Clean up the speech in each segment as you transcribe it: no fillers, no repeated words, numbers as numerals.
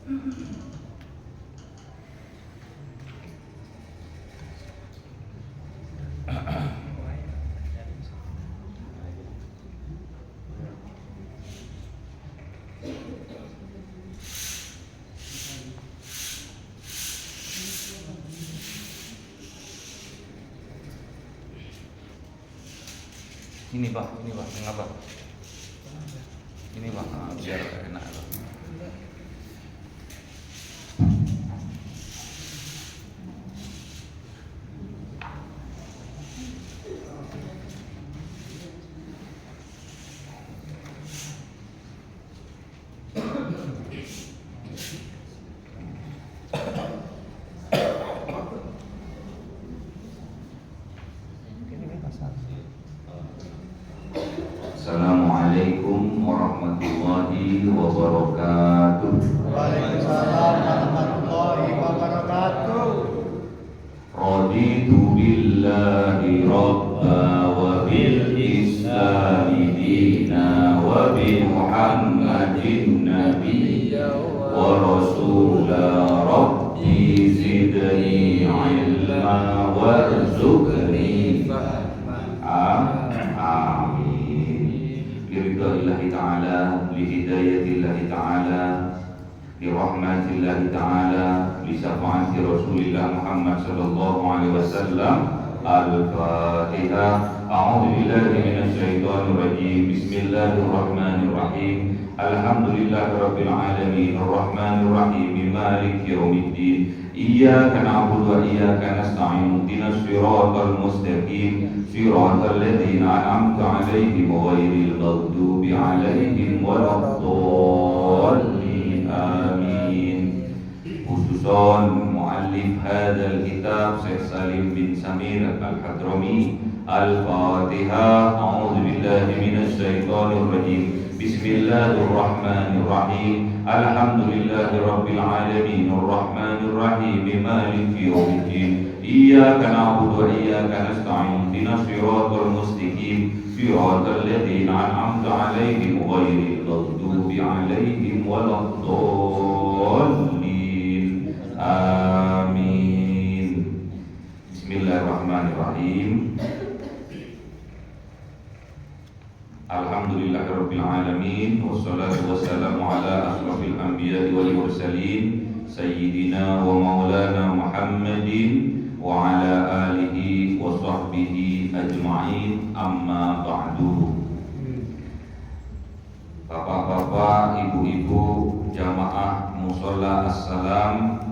Ini Pak, mengapa? Ini Pak, biar enak. Assalamualaikum warahmatullahi wabarakatuh. Waalaikumsalam warahmatullahi wabarakatuh. Raditu billahi rabba wa bil islami dina wa bi Muhammadin nabiyya wa rasula. Rabbi zidni ilma warzuqni fahma. Lillahi ta'ala, lihidayatillahi ta'ala, lirahmatillahi ta'ala, lisafa'ati Rasulillah Muhammad sallallahu alaihi wasallam. Al-Fatihah. A'udzu billahi minasy syaithanir rajim. Bismillahirrahmanirrahim. Alhamdulillahirabbil alamin, arrahmanir rahim, maliki yaumiddin. Iyyaka na'budu wa iyyaka nasta'in. Ihdinas siratal mustaqim, siratal ladzina an'amta 'alaihim ghairil maghdubi 'alaihim waladdallin. Amin. Khususan muallif hadzal kitab Syekh Salim bin Samir Al-Hadrami. Al-Fatihah. A'udzu billahi minasy syaithanir rajim. Bismillahirrahmanirrahim. Alhamdulillahi rabbil alamin, arrahmanir rahim, maliki yaumiddin. Iyyaka na'budu wa iyyaka nasta'in. Ihdinas siratal mustaqim, siratal ladzina an'amta 'alaihim ghairil maghdubi 'alaihim waladdallin. Amin. Bismillahirrahmanirrahim. Alhamdulillahirabbil alamin, wassalatu wassalamu ala asrofil anbiya'i wal mursalin, sayyidina wa maulana Muhammadin wa ala alihi wa sahbihi ajma'in. Amma ba'du. Bapak-bapak, ibu-ibu, jamaah musholla assalam,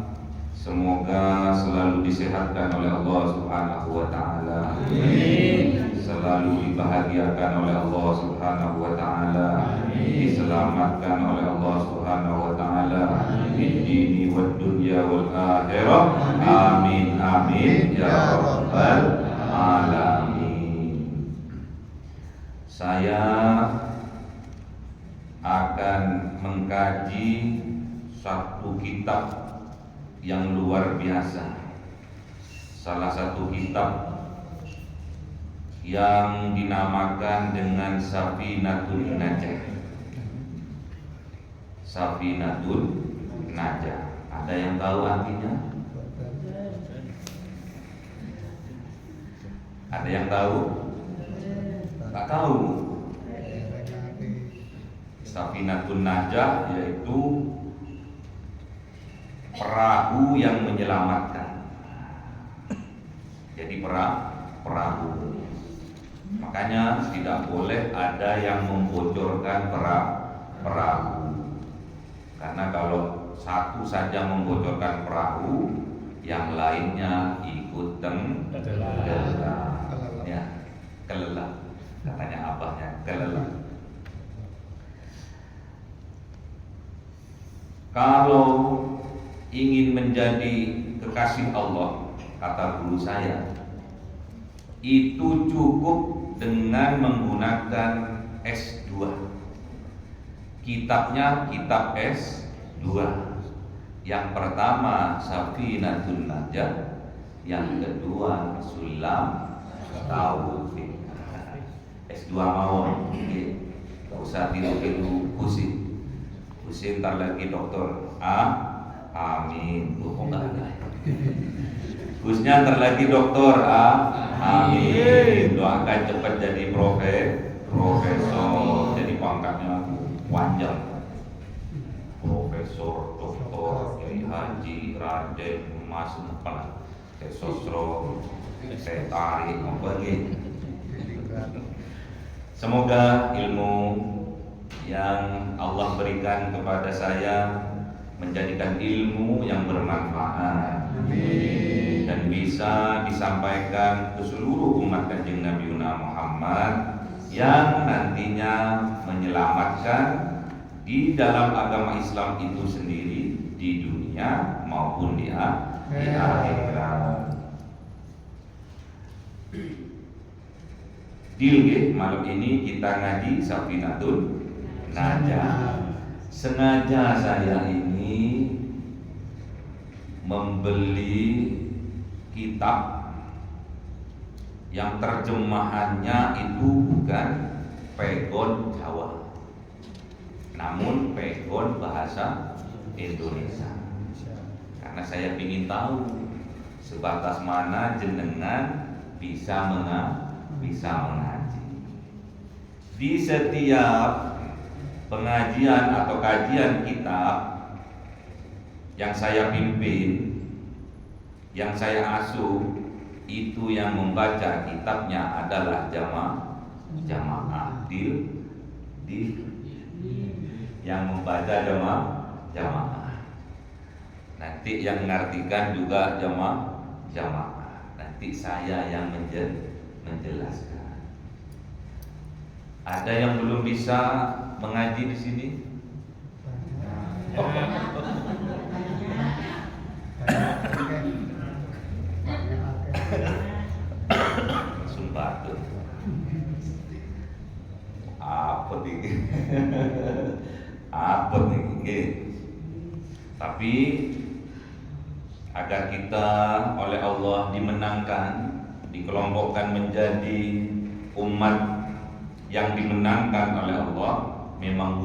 semoga selalu disehatkan oleh Allah Subhanahu wa taala. Amin. Selalu dibahagiakan oleh Allah Subhanahu wa taala, diselamatkan oleh Allah Subhanahu wa taala di dini wad dunya wal akhirah. Amin amin ya rabbal alamin. Saya akan mengkaji satu kitab yang luar biasa. Salah satu kitab yang dinamakan dengan Safinatun Najah. Safinatun Najah. Ada yang tahu artinya? Ada yang tahu? Tak tahu. Safinatun Najah yaitu perahu yang menyelamatkan. Jadi perahu. Makanya tidak boleh ada yang membocorkan perahu. Karena kalau satu saja membocorkan perahu, yang lainnya ikut tenggelam. Ya, kelelap. Katanya abahnya kelelap. Kalau ingin menjadi kekasih Allah, kata guru saya, itu cukup dengan menggunakan S2. Kitabnya kitab S2. Yang pertama Safinatun Najah, yang kedua Sulam Taufik. S2 mawon, nggih. Enggak usah tiru-tiru pusing Sebentar lagi dokter. Amin. Kok enggak ada? Gusnya ntar lagi dokter. Amin. Doakan cepat jadi profesor. Jadi pangkatnya panjang. Profesor, doktor, kiai haji, raden, mas, apalah. Kayak sosro, saya tarik, apa gitu. Semoga ilmu yang Allah berikan kepada saya menjadikan ilmu yang bermanfaat. Amin. Dan bisa disampaikan ke seluruh umat Kanjeng Nabi Muhammad yang nantinya menyelamatkan di dalam agama Islam itu sendiri di dunia maupun di akhirat. Deal malam ini kita ngaji Safinatul Najah. Sengaja saya ini membeli kitab yang terjemahannya itu bukan pegon Jawa, namun pegon bahasa Indonesia. Karena saya ingin tahu sebatas mana jenengan bisa mengaji. Di setiap pengajian atau kajian kitab yang saya pimpin, yang saya asuh, itu yang membaca kitabnya adalah jamaah yang membaca jamaah. Nanti yang mengartikan juga jamaah. Nanti saya yang menjelaskan. Ada yang belum bisa mengaji di sini? Sumpah tuh. Apa nih? Tapi agar kita oleh Allah dimenangkan, dikelompokkan menjadi umat yang dimenangkan oleh Allah, memang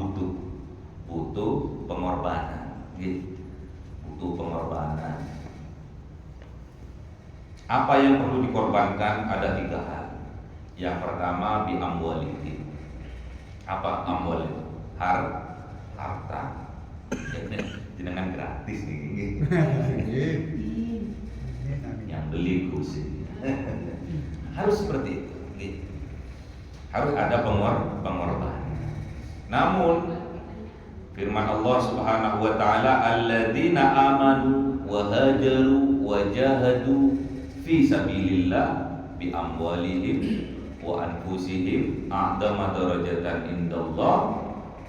butuh pengorbanan, butuh pengorbanan. Apa yang perlu dikorbankan? Ada 3 hal. Yang pertama bi amwalihim. Apa amwal? Harta. Jenengan gratis nih. Yang beli kursi. Harus seperti itu. Harus ada pengorbanan. Namun firman Allah Subhanahu wa taala, alladzina amanu wa hajaru wa jahadu fi sabilillah bi amwalihim wa anfusihim a'dama darajatan indallah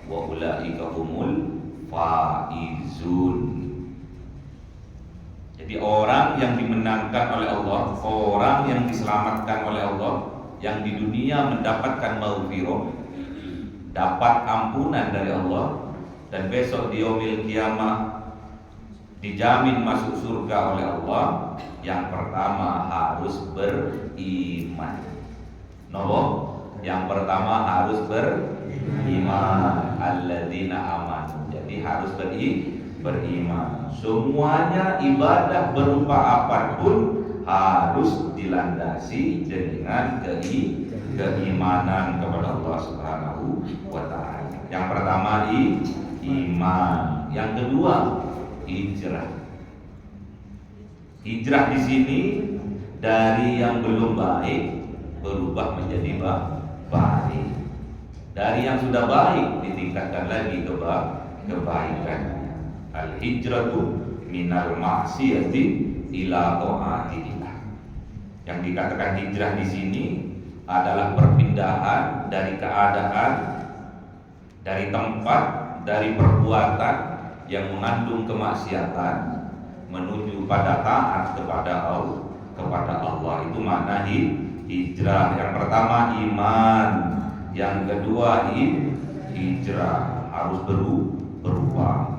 wa ulaika humul faizun. Jadi orang yang dimenangkan oleh Allah, orang yang diselamatkan oleh Allah, yang di dunia mendapatkan maghfirah, dapat ampunan dari Allah, dan besok di yaumil kiamah dijamin masuk surga oleh Allah. Yang pertama harus beriman. Yang pertama harus beriman. Alladzina amanu. Jadi harus beriman. Semuanya ibadah berupa apapun harus dilandasi dengan keimanan kepada Allah Subhanahu wa taala. Yang pertama iman, yang kedua hijrah. Hijrah di sini dari yang belum baik berubah menjadi baik. Dari yang sudah baik ditingkatkan lagi kebaikan. Al-hijratu minal maksiyati ila ta'atillah. Yang dikatakan hijrah di sini adalah perpindahan dari keadaan, dari tempat, dari perbuatan yang mengandung kemaksiatan menuju pada taat kepada Allah. Itu makna hijrah. Yang pertama iman, yang kedua hijrah. Harus berubah.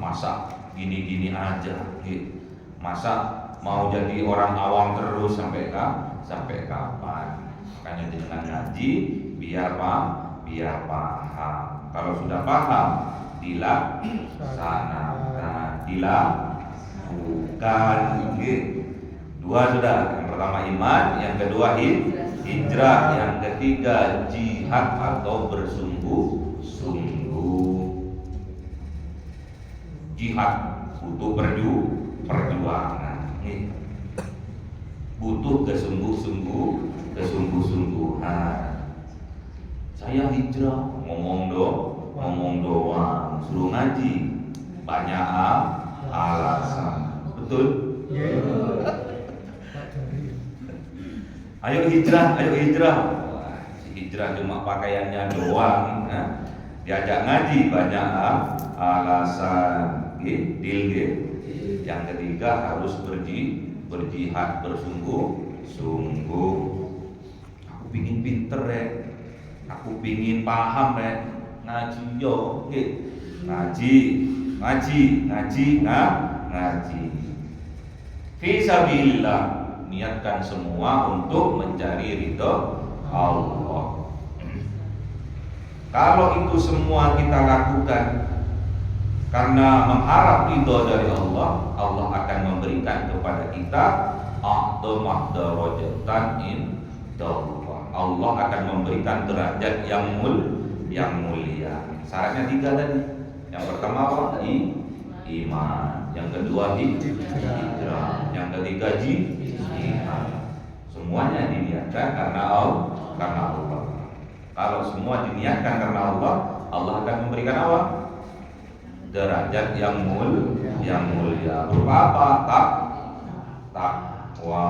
Masa gini-gini aja? Masa mau jadi orang awam terus sampai kapan? Makanya dengan ngaji biar paham. Kalau sudah paham dilaksanakan, dilakukan. Dua sudah. Yang pertama iman, yang kedua hijrah, yang ketiga jihad atau bersungguh-sungguh. Jihad butuh perjuangan. Butuh kesungguh-sungguhan. Saya hijrah, ngomong doang, suruh ngaji, banyak alasan. Betul? Ayo hijrah. Wah, si hijrah cuma pakaiannya doang. Diajak ngaji banyak alasan. Yang ketiga harus berjihad bersungguh-sungguh. Aku pingin pinter aku pingin paham ngaji yo, ngaji. Fisabilillah, niatkan semua untuk mencari ridho Allah. Kalau itu semua kita lakukan karena mengharap ridho dari Allah, Allah akan memberikan kepada kita a'dhamad darajatan indallah. Allah akan memberikan derajat yang mulia. Syaratnya 3 tadi. Yang pertama apa? Iman. Yang kedua hijrah. Yang ketiga jihad. Semuanya diniatkan karena Allah. Kalau semua diniatkan karena Allah, Allah akan memberikan apa? Derajat yang mulia. Berupa apa? Takwa.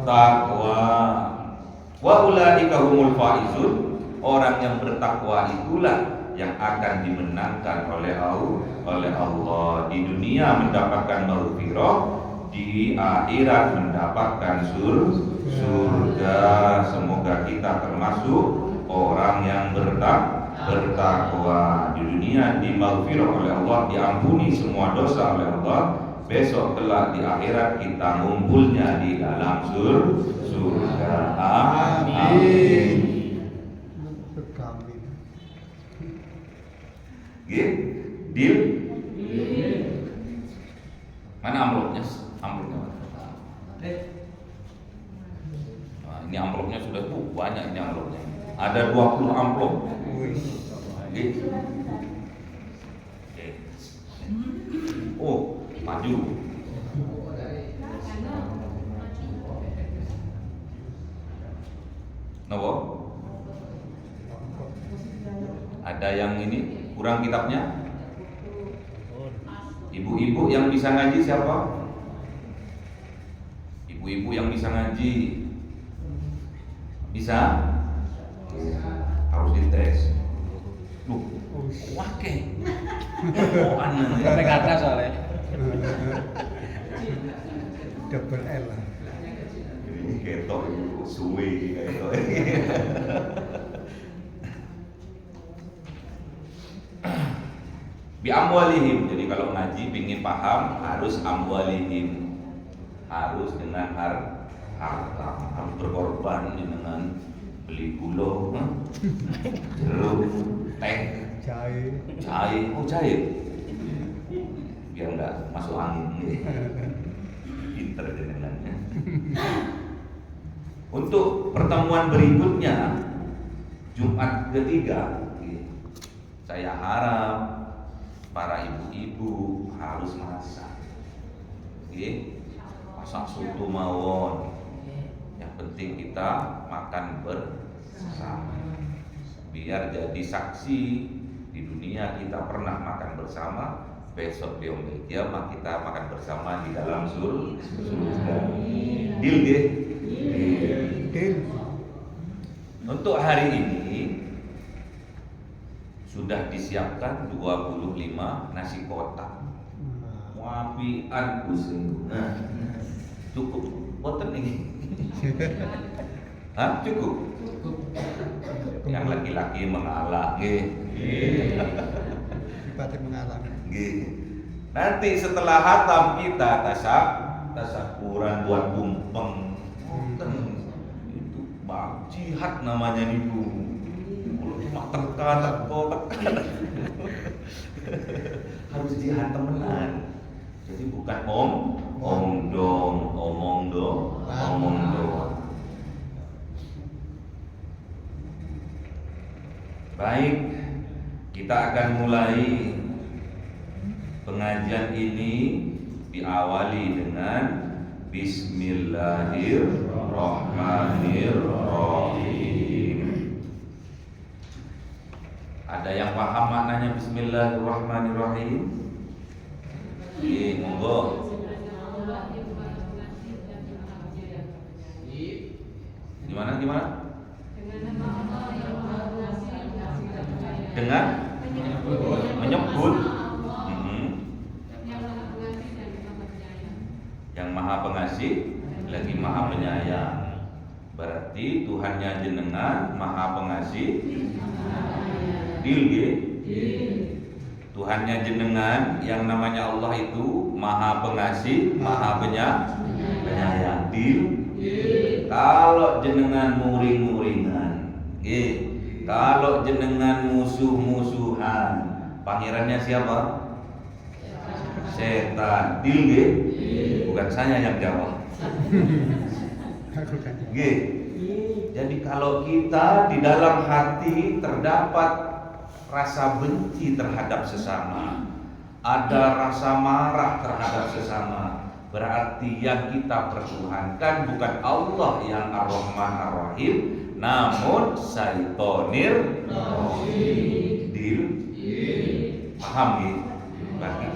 Takwa. Wa ulaika humul faizun. Orang yang bertakwa itulah yang akan dimenangkan oleh Allah. Di dunia mendapatkan maghfirah, di akhirat mendapatkan surga. Semoga kita termasuk orang yang bertakwa. Di dunia dimaghfirah oleh Allah, diampuni semua dosa oleh Allah. Besok kelak di akhirat kita ngumpulnya di dalam surga. Amin. Deal? Mana amplopnya? Nah, ini amplopnya sudah banyak ini amplopnya. Ada 20 amplop. Oh, maju. Nopo? Ada yang ini kurang kitabnya? Ibu-ibu yang bisa ngaji siapa? Ibu-ibu yang bisa ngaji bisa? Harus dites. Loh, wake. Sampai kata soalnya. Double L. Ini ketok suwe ketok. Bi amwalihim. Jadi kalau ngaji pingin paham harus amwalihim. Harus dengan harta. Harus berkorban dengan beli gula, jeruk, teh, jahe. Oh, jahe. Biar enggak masuk angin. Pinter dengannya. Untuk pertemuan berikutnya Jumat ketiga, saya harap para ibu-ibu harus masak. Masak soto mawon. Yang penting kita makan bersama. Biar jadi saksi di dunia kita pernah makan bersama, besok di yaumil qiyamah kita makan bersama di dalam surga. Deal deh. Deal. Untuk hari ini sudah disiapkan 25 nasi kotak. Wapian pusing. Nah, cukup boten ini. Hah? Cukup. Yang laki-laki mengalah, Batik mengalah. Nanti setelah hatam kita tasakuran buat tumpeng. Itu bab jihad namanya itu. Cuma teka. jihan temenan. Jadi bukan omong dong. Baik, kita akan mulai pengajian ini diawali dengan Bismillahirrahmanirrahim. Ada yang paham maknanya Bismillahirrahmanirrahim? Monggo. Gimana? Dengan menyebut yang Maha Pengasih lagi Maha Penyayang. Berarti Tuhannya jenengan Maha Pengasih. Tuhannya jenengan yang namanya Allah itu Maha Pengasih, Maha Penyayang. Kalau jenengan muring-muringan, kalau jenengan musuh-musuhan, pangerannya siapa? Setan. Bukan saya yang jawab. Jadi kalau kita di dalam hati terdapat rasa benci terhadap sesama, ada rasa marah terhadap sesama, berarti yang kita pertuhankan bukan Allah yang Ar-Rahman Ar-Rahim, namun Syaitonir Rajim. Paham ya?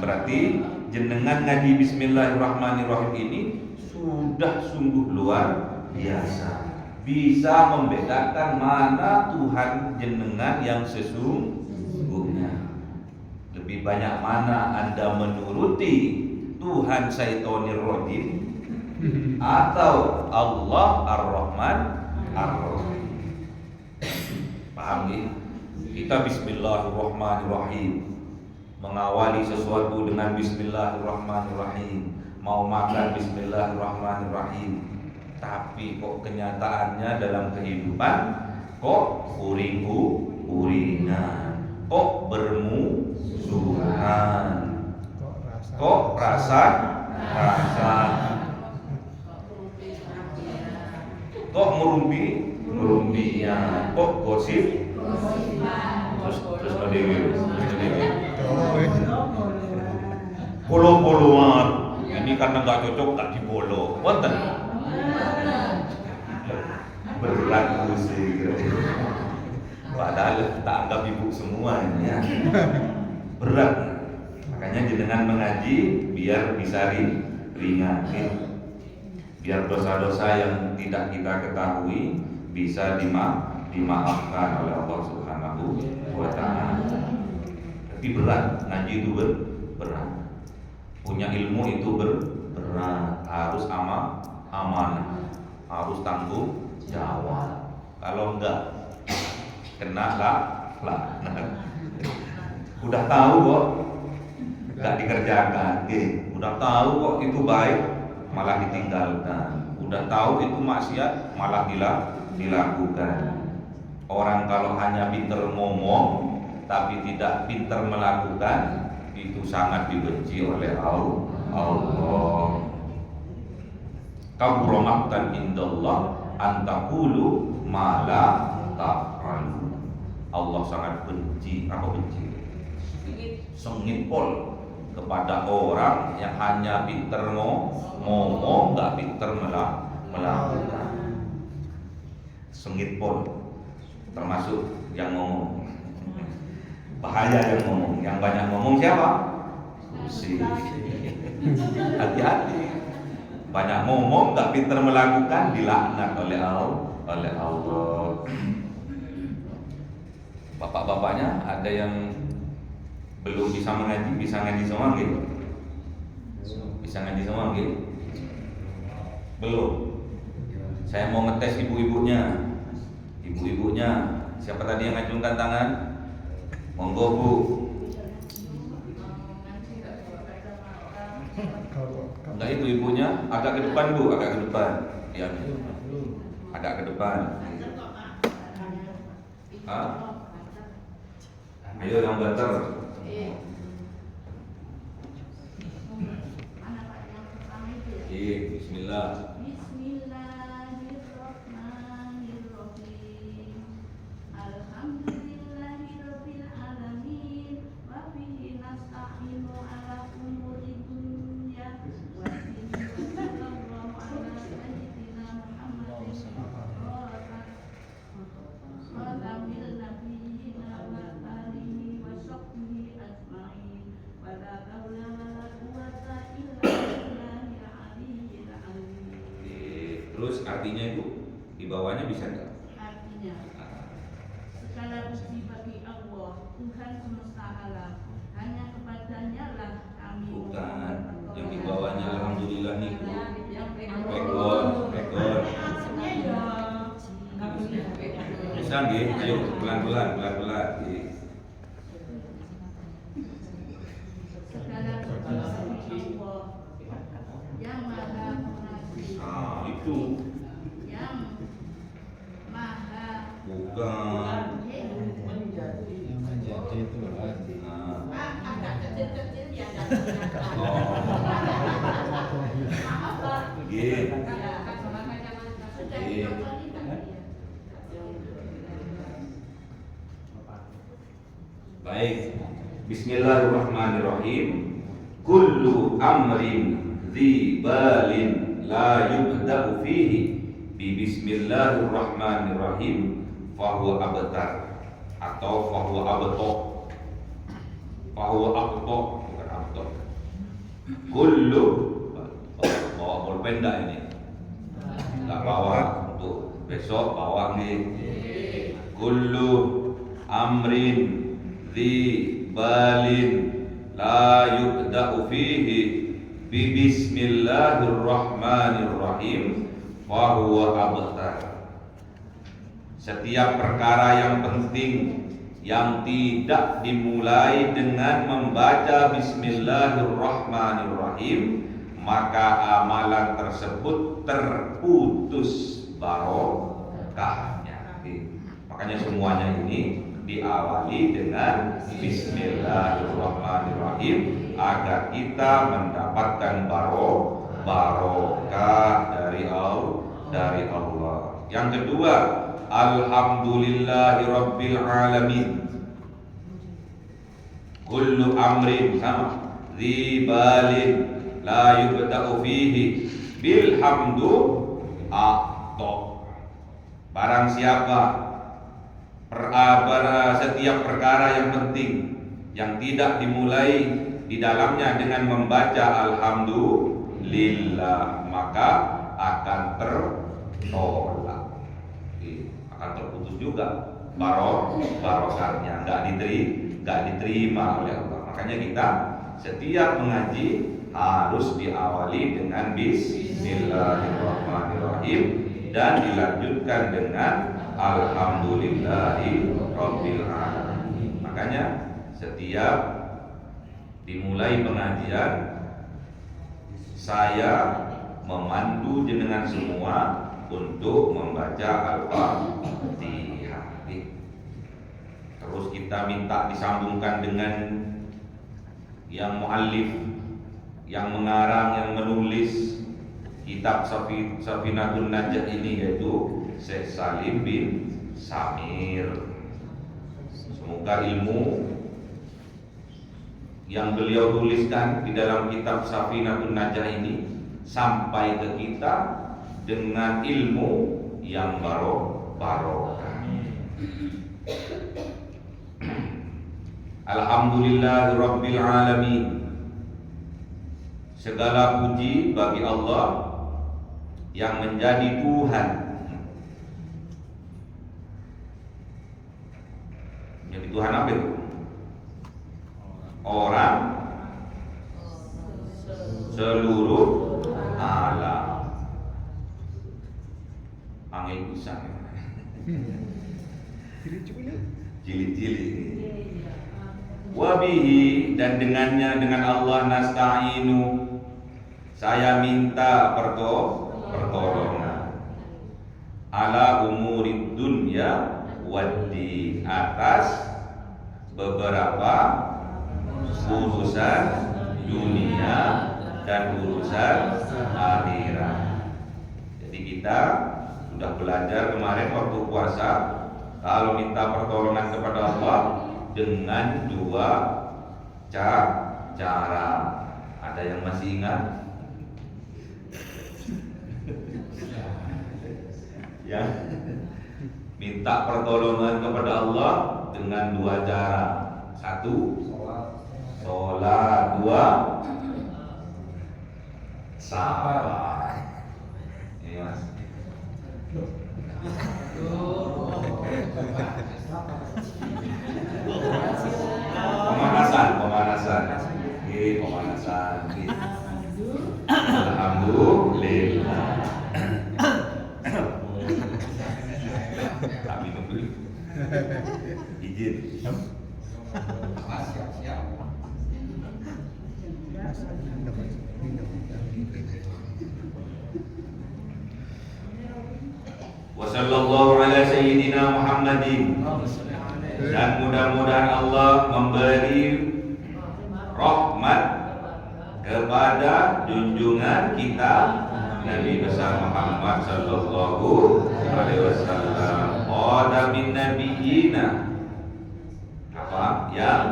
Berarti jenengan ngaji Bismillahirrahmanirrahim ini sudah sungguh luar biasa, bisa membedakan mana Tuhan jenengan yang sesungguhnya. Lebih banyak mana Anda menuruti Tuhan Syaitonir Rajim atau Allah Ar-Rahman Ar-Rahim. Paham ya? Kita Bismillahirrahmanirrahim, mengawali sesuatu dengan Bismillahirrahmanirrahim, mau makan Bismillahirrahmanirrahim. Tapi kok kenyataannya dalam kehidupan kok uring-uringan, kok bermusuhan, kok rasa, kok merumpian, kok gosip, terus bolo-boloan. Ini karena nggak cocok tak dibolo. Wonten. Berat musik. Padahal tak anggap ibu semua ini ya. Berat. Makanya jenengan mengaji biar bisa ringan. Biar dosa-dosa yang tidak kita ketahui bisa dimaafkan oleh Allah Subhanahu wa Ta'ala. Tapi berat, ngaji itu berat. Punya ilmu itu berat, harus amanah, harus tanggung jawab. Kalau enggak kena lah. Udah tahu kok enggak dikerjakan. Udah tahu kok itu baik malah ditinggalkan. Udah tahu itu maksiat malah dilakukan. Orang kalau hanya pinter ngomong tapi tidak pinter melakukan, itu sangat dibenci oleh Allah. Kabura maqtan indallah antaqulu ma la taf'alu. Allah sangat benci, sengit pol kepada orang yang hanya pinter ngomong, nggak pinter melakukan. Sengit pol termasuk yang ngomong. Bahaya yang ngomong, yang banyak ngomong siapa? Susi. Hati-hati. Banyak ngomong, nggak pinter melakukan, dilaknat oleh Allah. Bapak-bapaknya ada yang belum bisa mengaji, bisa ngaji semua gitu? Bisa ngaji semua gitu? Belum. Saya mau ngetes ibu-ibunya. Siapa tadi yang ngacungkan tangan? Monggo Bu. Enggak, itu ibunya agak ke depan Bu, agak ke depan. Ya. Agak ke depan. Ayo yang banter. Bismillahirrahmanirrahim. Alhamdulillahirabbil alamin wa bihi nasta'inu ala umuri dunya wa dini wa sallallahu ala sayyidina Muhammadin khatamil nabiyina wa alihi wa sahbihi ajma'in wa la hawla wa la quwwata illa billahil aliyyil azim. Terus artinya itu di bawahnya bisa enggak? Artinya, segala puji bagi Allah, Tuhan semesta alam. Hanya kepadanya lah kami Bukan, yang di bawahnya alhamdulillah nih. yang Pekor. Bisa nggih? Ayo pelan-pelan. Nggih. segala puji bagi Allah yang maha pengasih, Nah, itu yang maha bukan. Yang menjadi Tuhan. Nah, agak kecil-kecil ya oh. maaf Pak. Nggih. Ya, sudah Iya. ditontonin kan ya. Baik. Bismillahirrahmanirrahim. Kullu amrin dzi balin la yubda'u fihi bi bismillahirrahmanirrahim fahuwa abtar atau fahuwa abtar. Fahuwa abtar bukan abtar. Kullu bawa pulpen enggak ini? Enggak bawa untuk besok bawa nih. Kullu amrin dzi balin la yubda'u fihi bi bismillahirrahmanirrahim wa huwa abtar. Setiap perkara yang penting yang tidak dimulai dengan membaca bismillahirrahmanirrahim, maka amalan tersebut terputus barokahnya. Makanya semuanya ini diawali dengan bismillahirrahmanirrahim agar kita mendapatkan barokah dari Allah. Yang kedua, alhamdulillahirabbil alamin. Kullu amrin sama dzi balin la yubda'u fihi bil hamdu atau barang siapa setiap perkara yang penting yang tidak dimulai di dalamnya dengan membaca alhamdulillah, maka akan tertolak, akan terputus juga barokahnya, nggak diterima oleh Allah. Makanya kita setiap mengaji harus diawali dengan bismillahirrahmanirrahim dan dilanjutkan dengan alhamdulillahirabbil alamin. Makanya setiap dimulai pengajian saya memandu jenengan semua untuk membaca Al-Fatihah. Terus kita minta disambungkan dengan yang muallif, yang mengarang, yang menulis kitab Safinatun Najah ini, yaitu Syekh Salim bin Samir. Semoga ilmu yang beliau tuliskan di dalam kitab Safinatun Najah ini sampai ke kita dengan ilmu yang barokah. Alhamdulillahirabbil alamin. Segala puji bagi Allah yang menjadi Tuhan. Jadi Tuhan apa itu? Orang seluruh alam. Angin pisang. Jilid-jilid. Wabihi, dan dengannya, dengan Allah, nasta'inu, saya minta pertolongan. Ala umurid dunya wadi, atas beberapa urusan dunia dan urusan akhirat. Jadi kita sudah belajar kemarin waktu puasa, kalau minta pertolongan kepada Allah dengan dua cara. Ada yang masih ingat? Ya, minta pertolongan kepada Allah dengan dua cara. Satu, sholat. Dua, sabar. Ini mas. Pemanasan. Oke, pemanasan. Alhamdulillah. Tak minum dulu. Izin. Siap. Wassallallahu ala sayyidina Muhammadin. Dan mudah-mudahan Allah memberi rahmat kepada junjungan kita Nabi besar Muhammad sallallahu alaihi wasallam. Qada bin nabiyina, apa yang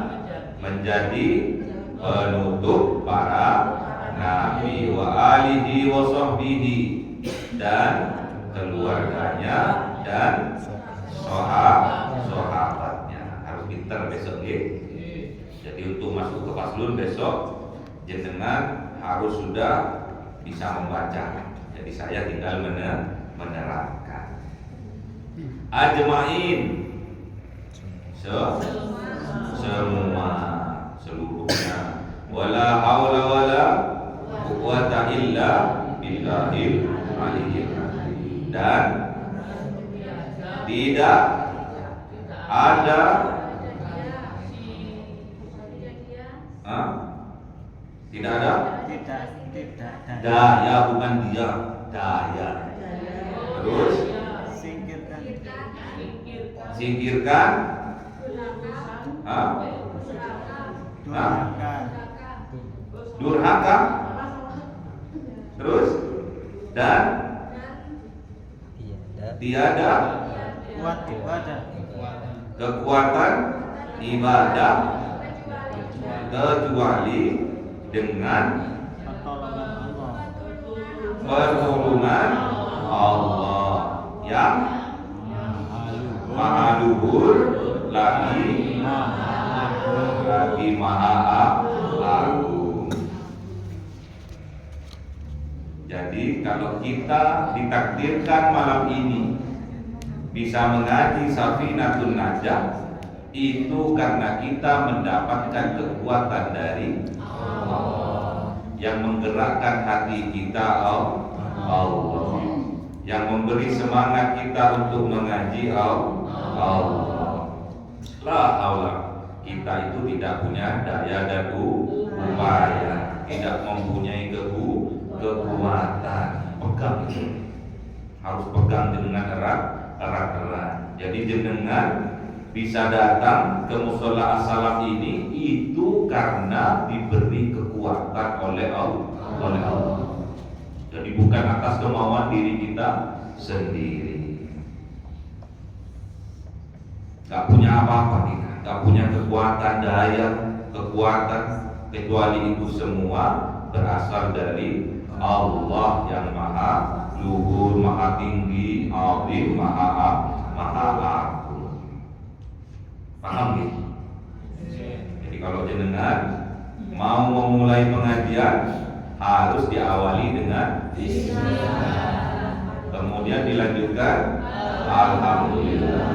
menjadi penutup para nabi, wa alihi wa sahbihi, dan keluarganya dan sahabatnya. Harus pintar besok ya. Jadi untuk masuk ke faslun besok jenengan harus sudah bisa membaca. Jadi saya tinggal menerangkan. Ajmain, semua, seluruhnya. Wala haula wala quwwata illa billahil aliyyil azim. Dan tidak ada tidak ada daya, bukan dia, daya. Terus singkirkan durhaka. Terus dan tiada kekuatan ibadah kecuali dengan pertolongan Allah yang maha luhur lagi maha agung. Jadi kalau kita ditakdirkan malam ini bisa mengaji Safinatun Najah, itu karena kita mendapatkan kekuatan dari Allah yang menggerakkan hati kita, Allah yang memberi semangat kita untuk mengaji, Allah. La haula, kita itu tidak punya daya dan upaya, tidak mempunyai kekuatan. Pegang itu, harus pegang dengan erat. Jadi jenengan bisa datang ke musola as-salam ini itu karena diberi kekuatan oleh Allah. Jadi bukan atas kemauan diri kita sendiri. Gak punya apa-apa kita, gak punya kekuatan daya, kekuatan, kecuali itu semua berasal dari Allah yang maha luhur, maha tinggi, azim, maha agung. Paham ya? Jadi kalau jenengan mau memulai pengajian harus diawali dengan Bismillah, kemudian dilanjutkan Alhamdulillah,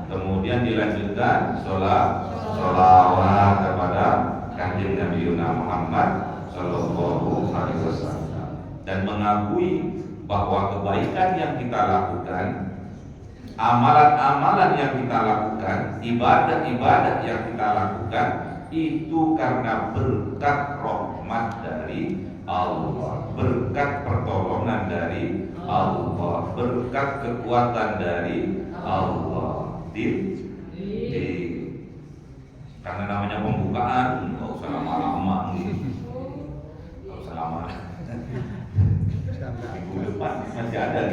kemudian dilanjutkan sholawat kepada Kanjeng Nabi Muhammad Sallallahu Alaihi Wasallam, dan mengakui bahwa kebaikan yang kita lakukan, amalan-amalan yang kita lakukan, ibadah-ibadah yang kita lakukan itu karena berkat rahmat dari Allah, berkat pertolongan dari Allah, berkat kekuatan dari Allah. Karena namanya pembukaan, nggak usah lama-lama gitu. Nggak usah lama. Minggu depan masih ada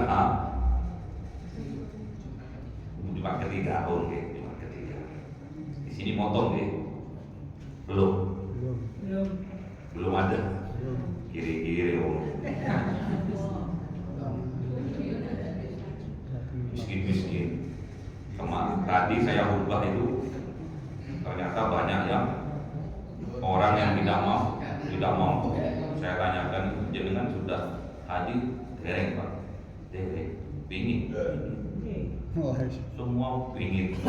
usaha Jumat ketiga, oke, Jumat ketiga. Di sini motong deh, belum ada, kiri-kiri miskin. Tadi saya khutbah itu ternyata banyak yang orang yang tidak mau. Saya tanyakan, jenengan sudah haji? Dereng Pak, dereng, pingin. Semua pingin.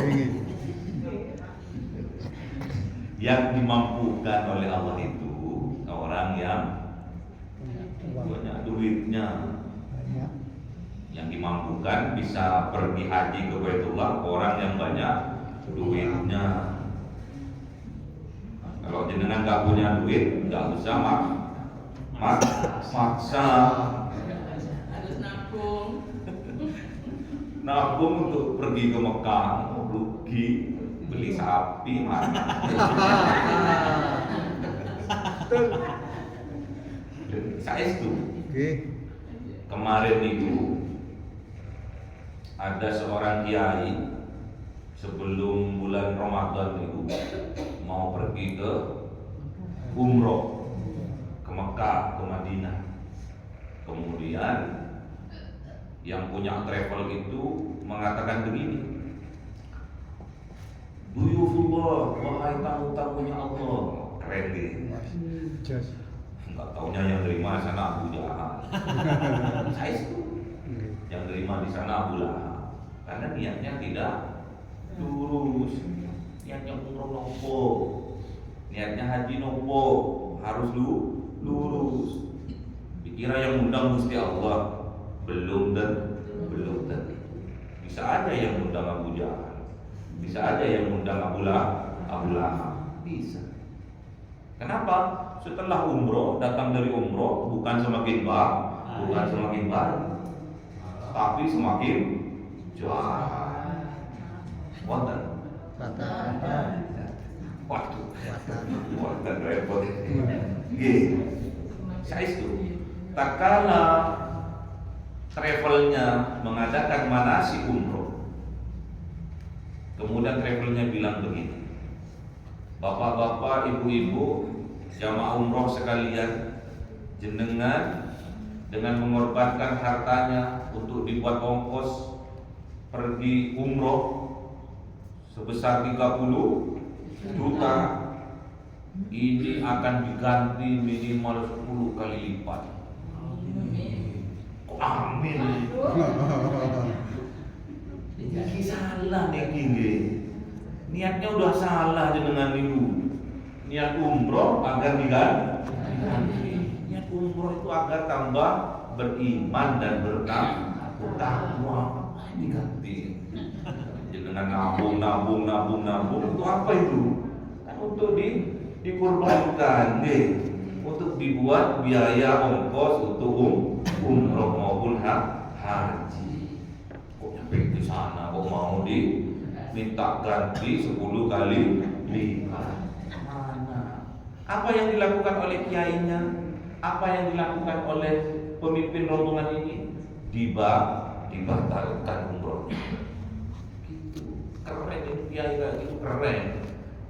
Yang dimampukan oleh Allah itu orang yang banyak duitnya. Yang dimampukan bisa pergi haji ke Baitullah orang yang banyak duitnya. Kalau jenengan nggak punya duit, nggak usah maksa. Harus Nabung untuk pergi ke Mekah, rugi, beli sapi mana? Saya itu kemarin itu ada seorang kiai sebelum bulan Ramadan itu mau pergi ke umroh ke Mekah, ke Madinah. Kemudian yang punya travel itu mengatakan begini, Duyufullah, wahai tamu-tamunya Allah. Keren deh. Enggak taunya yang terima sana Abu Jahal. Saya itu yang terima di sana Abu Lahab. Karena niatnya tidak lurus. Niatnya umroh nopo, niatnya haji nopo, harus lurus. Dikira yang undang Gusti Allah, belum tentu. Bisa aja yang undang Abu Jahal, bisa aja yang undang Abu Lahab, bisa. Kenapa? Setelah umroh, datang dari umroh bukan semakin baik, tapi semakin jahat. Wonten. Wonten repot. Nggih. Saestu. Tak kala travelnya mengadakan manasik umroh, kemudian travelnya bilang begini, bapak-bapak, ibu-ibu, jamaah umroh sekalian, jenengan dengan mengorbankan hartanya untuk dibuat ongkos pergi umroh sebesar 30 juta, ini akan diganti minimal 10 kali lipat. Amin. Ini salah nih, niatnya udah salah jenengan itu. Niat umroh agar diganti. Niat umroh itu agar tambah beriman dan bertakwa. Diganti. Jenengan nabung itu apa itu? Kan untuk dikorbankan nih. Untuk dibuat biaya ongkos untuk umroh maupun haji. Kok nyampe di sana kok mau diminta ganti 10 kali lipat? Mana? Apa yang dilakukan oleh kiainya? Apa yang dilakukan oleh pemimpin rombongan ini? Dibatalkan umrohnya. Gitu. Keren ini kiai kayak gitu, keren.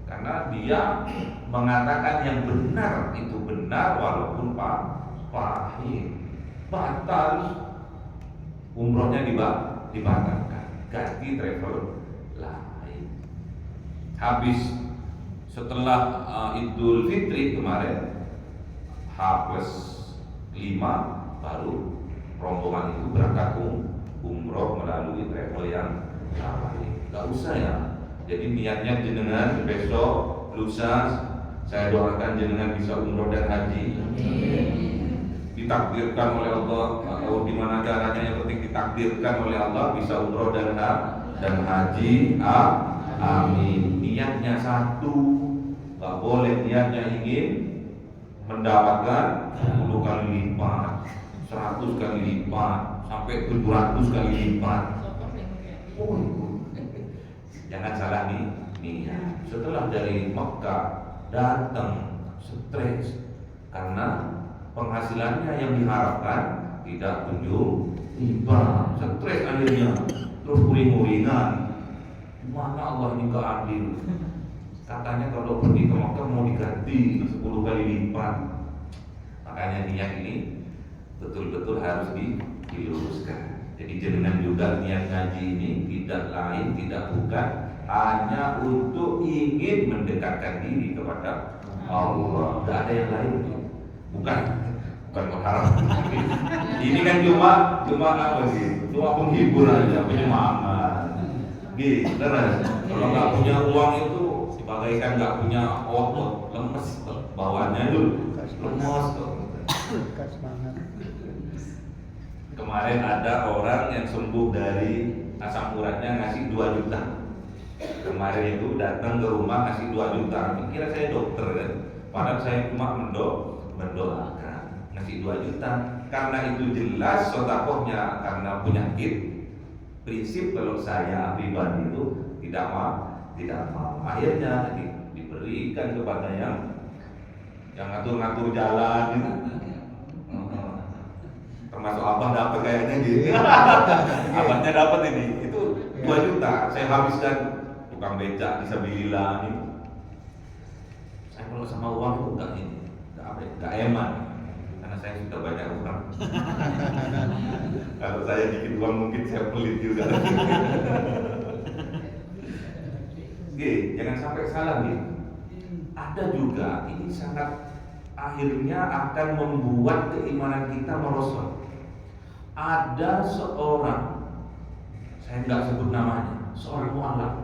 Karena dia mengatakan yang benar itu benar walaupun pahit. Batal, umrohnya dibatalkan, ganti travel lain. Habis setelah Idul Fitri kemarin H+5 baru rombongan itu berangkat umroh melalui travel yang lain. Gak usah ya. Jadi niatnya jenengan besok, lusa, saya doakan jenengan bisa umroh dan haji. Ditakdirkan oleh Allah atau di mana caranya, yang penting ditakdirkan oleh Allah bisa umroh dan haji. Amin. Niatnya satu, nggak boleh niatnya ingin mendapatkan 10 kali lipat, 100 kali lipat, sampai 700 kali lipat. Jangan salah nih. Setelah dari Mekah datang stres karena penghasilannya yang diharapkan tidak riba, stres akhirnya, terus uring-uringan. Mana Allah ini gak adil? Katanya kalau pergi ke Makkah mau diganti 10 kali lipat. Makanya niat ini betul-betul harus diluruskan. Jadi jenengan juga niat ngaji ini tidak lain, tidak bukan hanya untuk ingin mendekatkan diri kepada Allah. Tidak ada yang lain. Bukan berharap. Ini kan cuma apa sih? Cuma penghibur aja, penyemangat. Gitu, terus kalau nggak punya uang itu bagaikan nggak punya otot, lemes bawaannya itu lemes tuh. Kemarin ada orang yang sembuh dari asam uratnya ngasih 2 juta. Kemarin itu datang ke rumah ngasih 2 juta. Kira saya dokter kan, padahal saya cuma mendoakan ngasih 2 juta. Karena itu jelas sodakohnya karena penyakit. Prinsip kalau saya pribadi itu tidak mau. Akhirnya diberikan kepada yang ngatur-ngatur jalan gitu. Termasuk abang dapat kayaknya gitu. Abangnya dapat ini. Itu 2 juta saya habiskan tukang becak disabilillah ini. Saya kalau sama uang itu enggak eman. Karena saya sudah banyak utang. Kalau saya dikit uang mungkin saya pelit juga. Jangan sampai salah gitu. Ada juga ini sangat akhirnya akan membuat keimanan kita merosot. Ada seorang, saya nggak sebut namanya, seorang mualaf.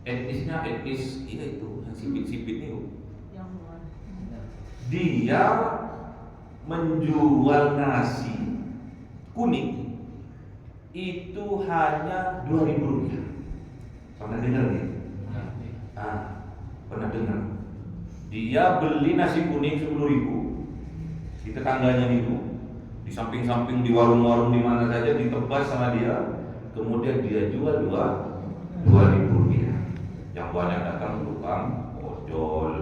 Etnisnya etnis ini itu, yang sipit-sipit itu. Dia menjual nasi kuning itu hanya 2.000 rupiah. Pernah dengar nih? Pernah dengar? Dia beli nasi kuning 10.000 di tetangganya itu, di samping-samping di warung-warung di mana saja ditebas sama dia. Kemudian dia jual 2.000 rupiah. Yang banyak datang tukang ojol,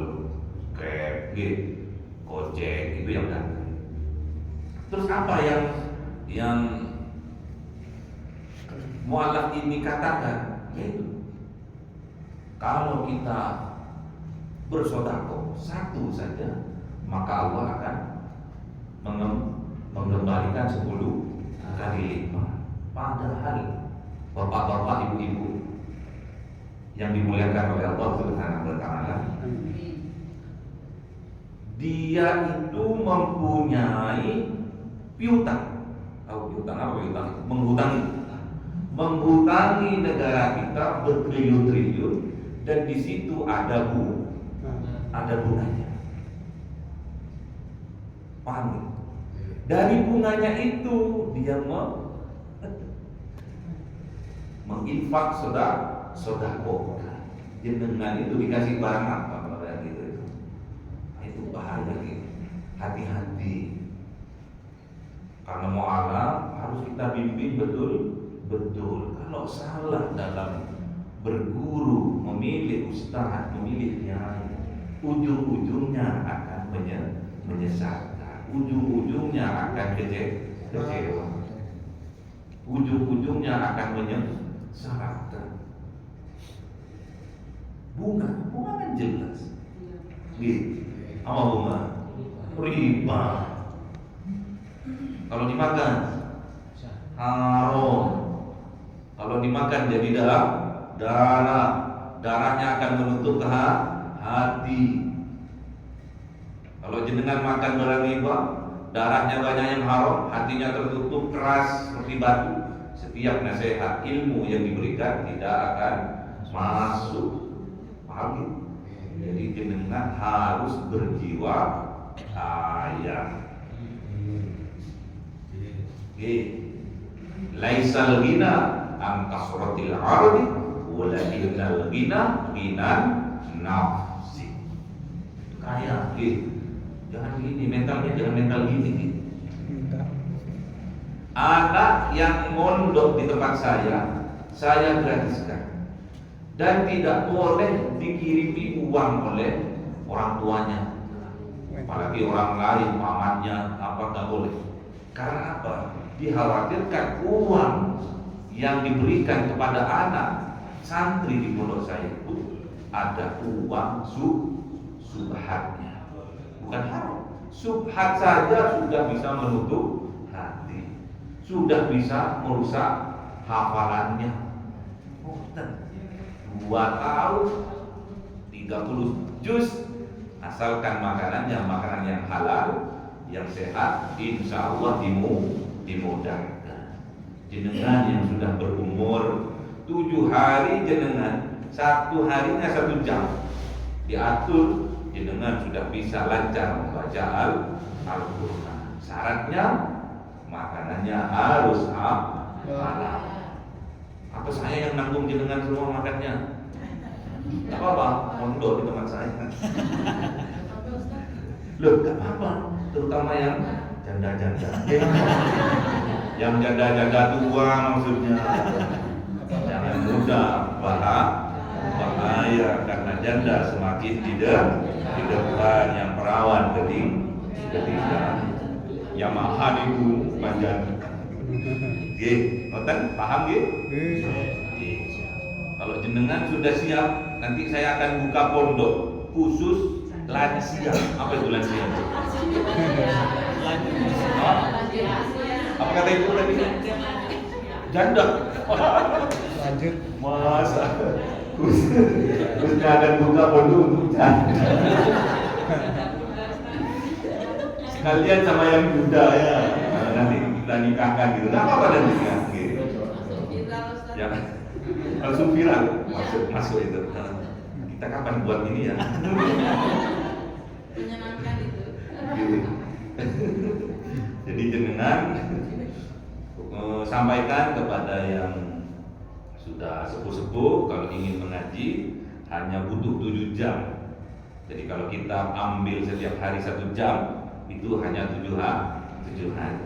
grab, gojek itu yang datang. Terus apa yang mualaf ini katakan? Yaitu kalau kita bersedekah satu saja, maka Allah akan mengembalikan 10 kali lipat. Padahal bapak-bapak, ibu-ibu yang dimuliakan oleh Allah Subhanahu wa taala, dia itu mempunyai piutang. Tahu piutang apa? Piutang menghutangi negara kita bertriliun-triliun, dan di situ ada bunganya. Paham? Dari bunganya itu dia menginfak sedekah. Jenengan itu dikasih barang apa kalau kayak gitu? Itu bahaya gitu. Hati-hati. Karena mu'alaf harus kita bimbing betul. Kalau salah dalam berguru, memilih ustaz, memilih kiai, ujung-ujungnya akan menyesatkan, ujung-ujungnya akan kecewa, ujung-ujungnya akan menyesatkan. Bunga kan jelas. Gitu. Apa bunga? Riba. Kalau dimakan haram. Kalau dimakan jadi darahnya akan menutup ke hati. Kalau jenengan makan barang riba, darahnya banyak yang haram, hatinya tertutup keras seperti batu. Setiap nasihat ilmu yang diberikan tidak akan masuk. Paham? Jadi jenengan harus berjiwa kaya. Laisal ghina an kasratil ardi walakinnal ghina ghinan nafsi. Kaya, jangan gini mentalnya, jangan mental gini. Anak yang mondok di tempat saya gratiskan, dan tidak boleh dikirimi uang oleh orang tuanya, apalagi orang lain, pamannya, apa nggak boleh. Karena apa? Dikhawatirkan uang yang diberikan kepada anak santri di pondok saya itu ada uang subhatnya, bukan haram. Subhat saja sudah bisa menutup hati, sudah bisa merusak hafalannya. Oh, 2 tahun 30 juz, asalkan makanannya makanan yang halal, yang sehat, insya Allah dimudahkan. Jenengan yang sudah berumur 7 hari, jenengan 1 harinya 1 jam diatur, jenengan sudah bisa lancar membaca Al-Quran. Syaratnya makanannya harus halal. Apa saya yang nanggung jenengan semua makannya? Gak apa-apa, mondok di tempat saya. Loh, gak apa-apa, terutama yang janda-janda. Yang janda-janda tua maksudnya. Jangan muda, bahaya karena janda semakin tidak di depan, yang perawan ketinggalan. Yamaha itu panjang. Nggih, ngoten paham nggih? Kalau jenengan sudah siap, nanti saya akan buka pondok khusus lansia. Apa itu lansia? Apa kata ibu tadi? Janda. Lanjut. Masa khususnya akan buka pondok untuk janda. Sekalian sama yang muda ya. Nanti kita nikahkan gitu. Enggak apa-apa dan nikah gitu. Ya. Langsung viral masuk itu. Kita kapan buat ini ya? Menyenangkan itu. Gitu. Jadi jenengan sampaikan kepada yang sudah sepuh-sepuh, kalau ingin mengaji hanya butuh 7 jam. Jadi kalau kita ambil setiap hari 1 jam, itu hanya 7 hari.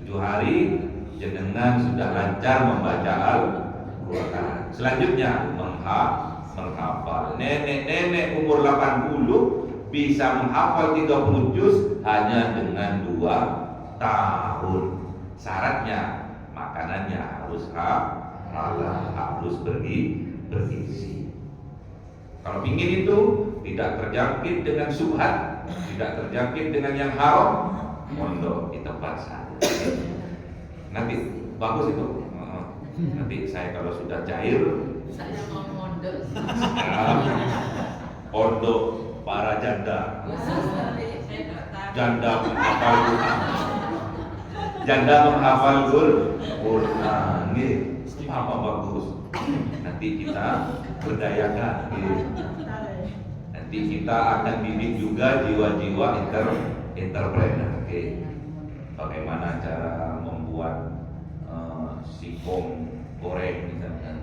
7 hari jenengan sudah lancar membaca Al-Quran. Selanjutnya menghafal. Nenek-nenek umur 80 bisa menghafal 30 juz hanya dengan 2 tahun. Syaratnya makanannya harus halal, harus bergizi. Kalau ingin itu tidak terjangkit dengan subhat, tidak terjangkit dengan yang haram, mondok di tempat saya. Nanti bagus itu. Nanti saya kalau sudah cair, Saya mau mondok. pondok para janda. Janda menghafal Quran. Janda menghafal Quran. Apa bagus. Nanti kita berdayakan. Nanti kita akan didik juga jiwa-jiwa entrepreneur. Bagaimana cara membuat singkong goreng misalkan,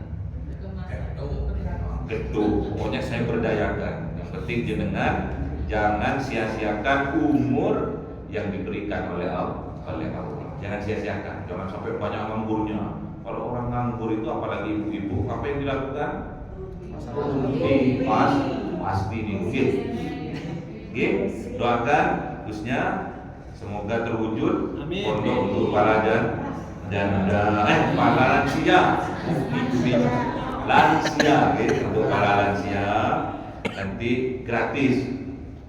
getuk. Pokoknya saya berdayakan. Yang penting jenengan jangan sia-siakan umur yang diberikan oleh Allah. Jangan sia-siakan. Jangan sampai banyak nganggurnya. Kalau orang nganggur itu apalagi ibu-ibu, apa yang dilakukan? Pasti dingin. Doakan khususnya semoga terwujud pondok untuk para para lansia. Untuk para lansia nanti gratis.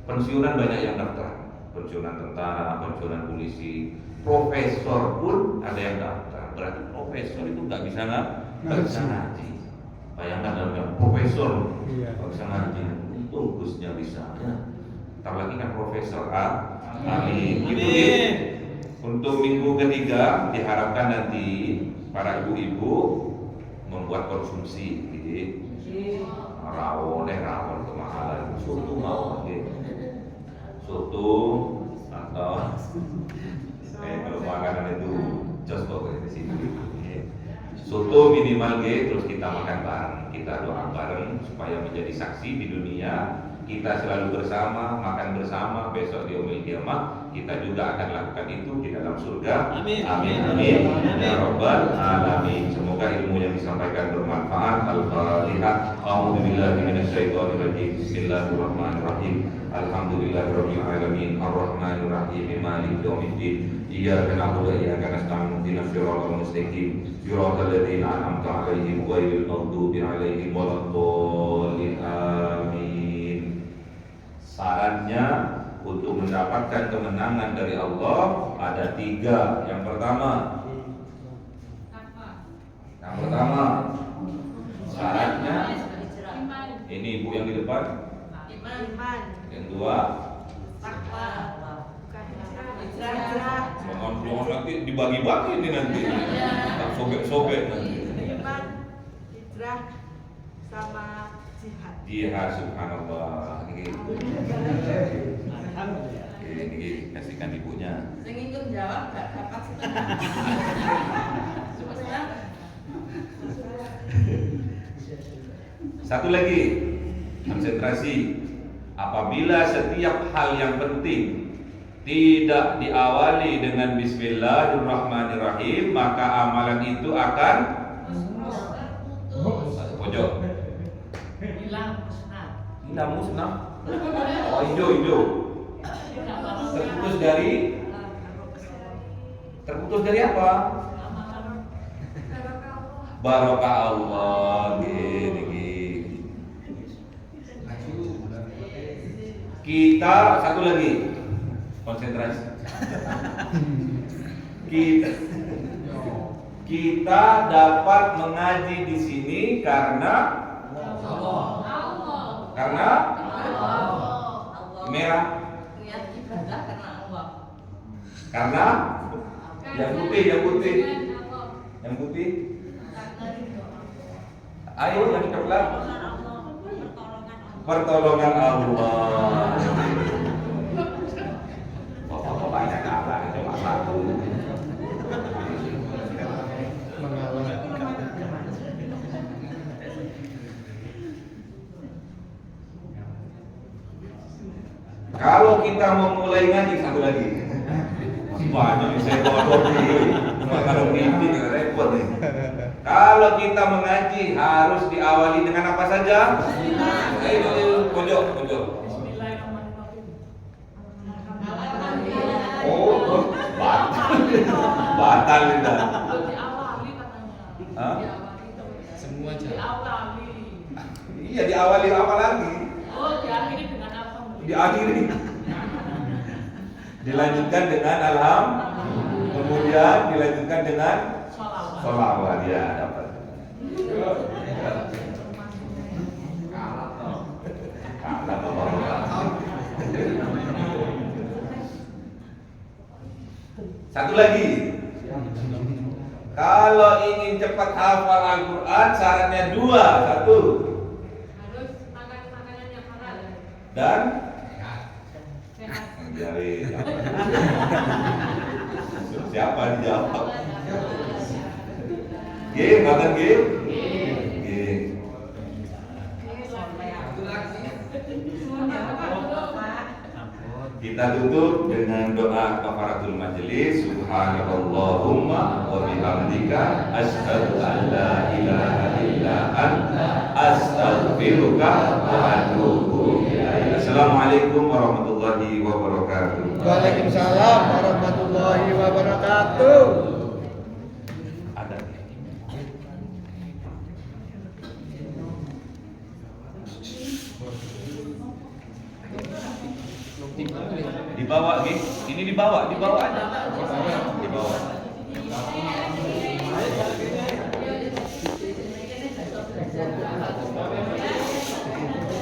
Pensiunan banyak yang daftar. Pensiunan tentara, pensiunan polisi, profesor pun ada yang daftar. Berarti profesor itu nggak bisa ngaji. Bayangkan ada profesor nggak bisa ngaji, bagusnya bisa. Ntar lagi kan profesor amin. Untuk minggu ketiga diharapkan nanti para ibu-ibu membuat konsumsi, rawon kemahalan, soto mau, soto atau kalau makanan itu jos kok di sini. Soto minimal terus kita makan bareng, kita doa bareng supaya menjadi saksi di dunia. Kita selalu bersama, makan bersama, besok di yaumil qiyamah kita juga akan lakukan itu di dalam surga. Amin. Ya Rabbal Alamin. Semoga ilmu yang disampaikan bermanfaat. Al-Fatihah. A'udzubillahi minasyaitonirrajim. Bismillahirrahmanirrahim. Alhamdulillahirabbil alamin arrahmanir rahim maliki yaumiddin. Iyyaka na'budu wa iyyaka nasta'in ihdinas siratal mustaqim siratal ladzina an'amta 'alaihim ghairil maghdubi alaihim waladdallin. Amin. Syaratnya untuk mendapatkan kemenangan dari Allah ada 3. Yang pertama syaratnya ini ibu yang di depan. Yang 2 jangan nanti dibagi-bagi ini nanti, tak sobek-sobek nanti. Iman, hijrah, sama jihad. Jihad, subhanallah. Ini kasihkan ibunya. Yang ikut jawab gak dapat Satu lagi, konsentrasi. Apabila setiap hal yang penting tidak diawali dengan Bismillahirrahmanirrahim, maka amalan itu akan pojok. Hilang musnah. Oh, hijau. Terputus dari apa? Barokah Allah. Kita satu lagi, konsentrasi. Kita dapat mengaji di sini karena merah. Karena yang putih. Ayo yang coklat. Pertolongan Allah. Bapak-bapaknya kalah cuma satu. Kalau kita mau mulai ngaji, satu lagi. Banyak nih saya bodoh nih. Kalau mimpi repot nih. Kalau kita mengaji harus diawali dengan apa saja? Ayo, pojok. Oh, batal kita. Semua jalan. Iya, diawali apa lagi? diakhiri dengan apa? Diakhiri. Dilanjutkan dengan alham, kemudian dilanjutkan dengan sholawat. Ya, dapat. Satu lagi, kalau ingin cepat hafal Al-Quran syaratnya 2. Satu, Harus makan makanan yang halal dan sehat. jari. Siapa dijawab? Makan game. Kita tutup dengan doa kafaratul majelis. Subhanallahumma wa bihamdika asyhadu an la ilaha illa anta astaghfiruka wa atubu ilaik. Assalamualaikum warahmatullahi wabarakatuh. Waalaikumsalam warahmatullahi wabarakatuh. Ada. Dibawa, Gi. Ini dibawa aja. Dibawa.